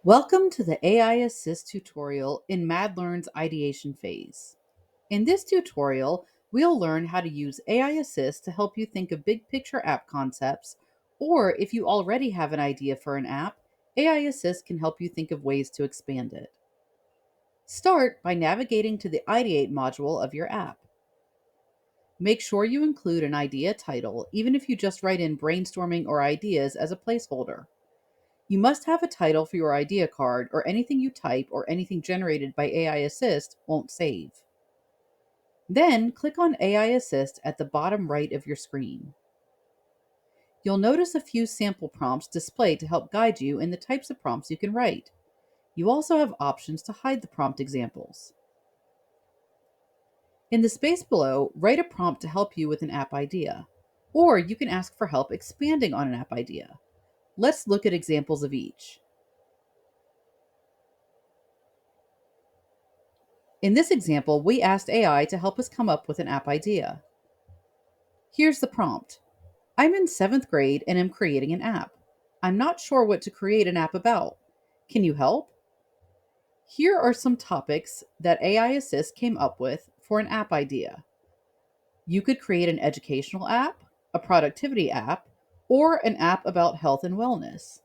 Welcome to the AI Assist tutorial in MadLearn's ideation phase. In this tutorial, we'll learn how to use AI Assist to help you think of big picture app concepts, or if you already have an idea for an app, AI Assist can help you think of ways to expand it. Start by navigating to the Ideate module of your app. Make sure you include an idea title, even if you just write in brainstorming or ideas as a placeholder. You must have a title for your idea card, or anything you type or anything generated by AI Assist won't save. Then click on AI Assist at the bottom right of your screen. You'll notice a few sample prompts displayed to help guide you in the types of prompts you can write. You also have options to hide the prompt examples. In the space below, write a prompt to help you with an app idea, or you can ask for help expanding on an app idea. Let's look at examples of each. In this example, we asked AI to help us come up with an app idea. Here's the prompt. I'm in 7th grade and am creating an app. I'm not sure what to create an app about. Can you help? Here are some topics that AI Assist came up with for an app idea. You could create an educational app, a productivity app, or an app about health and wellness.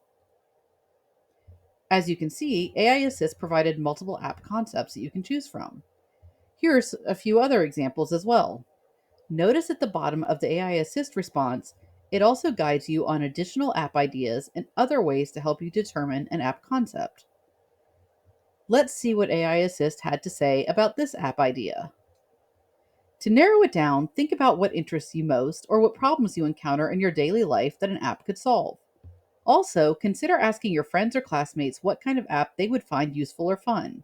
As you can see, AI Assist provided multiple app concepts that you can choose from. Here's a few other examples as well. Notice at the bottom of the AI Assist response, it also guides you on additional app ideas and other ways to help you determine an app concept. Let's see what AI Assist had to say about this app idea. To narrow it down, think about what interests you most or what problems you encounter in your daily life that an app could solve. Also, consider asking your friends or classmates what kind of app they would find useful or fun.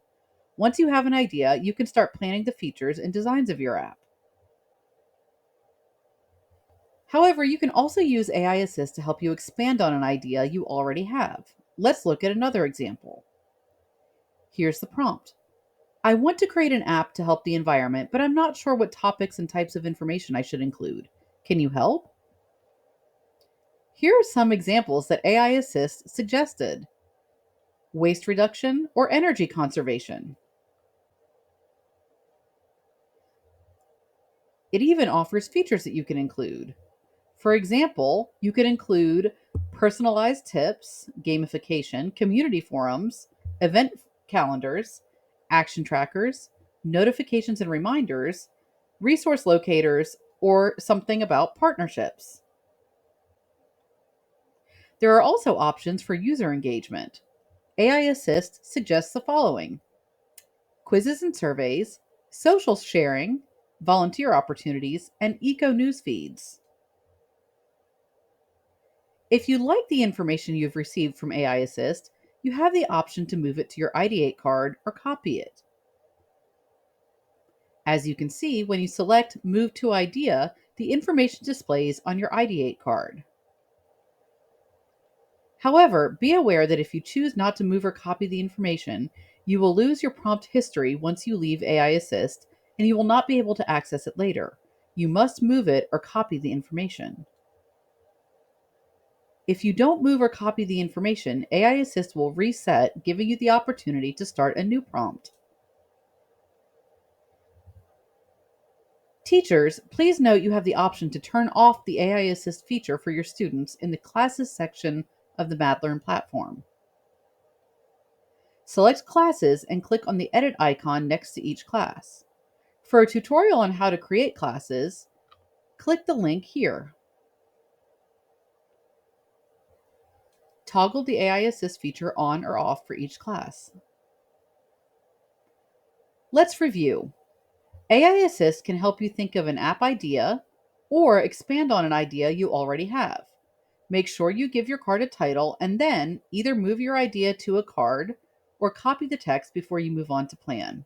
Once you have an idea, you can start planning the features and designs of your app. However, you can also use AI Assist to help you expand on an idea you already have. Let's look at another example. Here's the prompt. I want to create an app to help the environment, but I'm not sure what topics and types of information I should include. Can you help? Here are some examples that AI Assist suggested: waste reduction or energy conservation. It even offers features that you can include. For example, you could include personalized tips, gamification, community forums, event calendars, action trackers, notifications and reminders, resource locators, or something about partnerships. There are also options for user engagement. AI Assist suggests the following: quizzes and surveys, social sharing, volunteer opportunities, and eco news feeds. If you like the information you've received from AI Assist, you have the option to move it to your Ideate card or copy it. As you can see, when you select Move to Idea, the information displays on your Ideate card. However, be aware that if you choose not to move or copy the information, you will lose your prompt history once you leave AI Assist, and you will not be able to access it later. You must move it or copy the information. If you don't move or copy the information, AI Assist will reset, giving you the opportunity to start a new prompt. Teachers, please note you have the option to turn off the AI Assist feature for your students in the Classes section of the MadLearn platform. Select Classes and click on the edit icon next to each class. For a tutorial on how to create classes, click the link here. Toggle the AI Assist feature on or off for each class. Let's review. AI Assist can help you think of an app idea or expand on an idea you already have. Make sure you give your card a title and then either move your idea to a card or copy the text before you move on to plan.